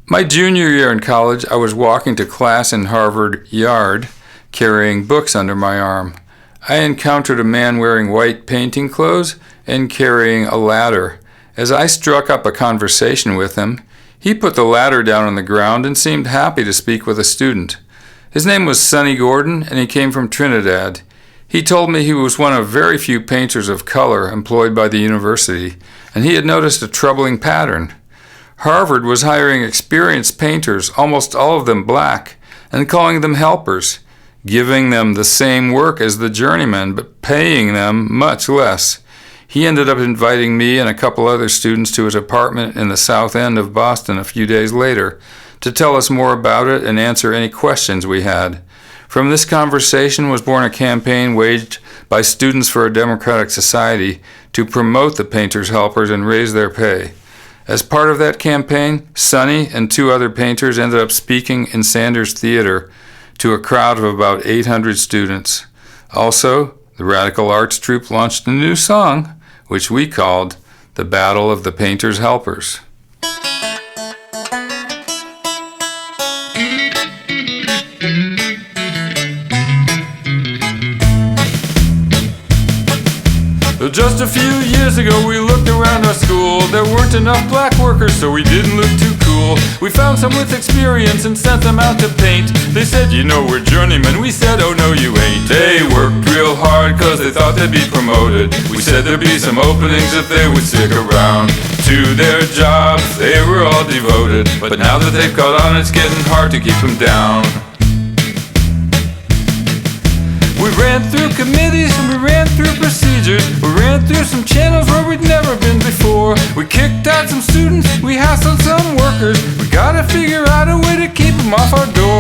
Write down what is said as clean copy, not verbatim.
My junior year in college, I was walking to class in Harvard Yard, carrying books under my arm. I encountered a man wearing white painting clothes and carrying a ladder. As I struck up a conversation with him, he put the ladder down on the ground and seemed happy to speak with a student. His name was Sonny Gordon, and he came from Trinidad. He told me he was one of very few painters of color employed by the university, and he had noticed a troubling pattern. Harvard was hiring experienced painters, almost all of them black, and calling them helpers, giving them the same work as the journeymen, but paying them much less. He ended up inviting me and a couple other students to his apartment in the South End of Boston a few days later to tell us more about it and answer any questions we had. From this conversation was born a campaign waged by Students for a Democratic Society to promote the painters' helpers and raise their pay. As part of that campaign, Sonny and two other painters ended up speaking in Sanders Theater to a crowd of about 800 students. Also, the Radical Arts Troupe launched a new song, which we called The Battle of the Painters' Helpers. Just a few years ago we looked around our school. There weren't enough black workers, so we didn't look too cool. We found some with experience and sent them out to paint. They said, you know, we're journeymen. We said, oh no you ain't. They worked real hard cause they thought they'd be promoted. We said there'd be some openings if they would stick around. To their jobs they were all devoted, but now that they've caught on it's getting hard to keep them down. We ran through committees and we ran through procedures. We ran through some channels where we'd never been before. We kicked out some students, we hassled some workers. We gotta figure out a way to keep them off our door.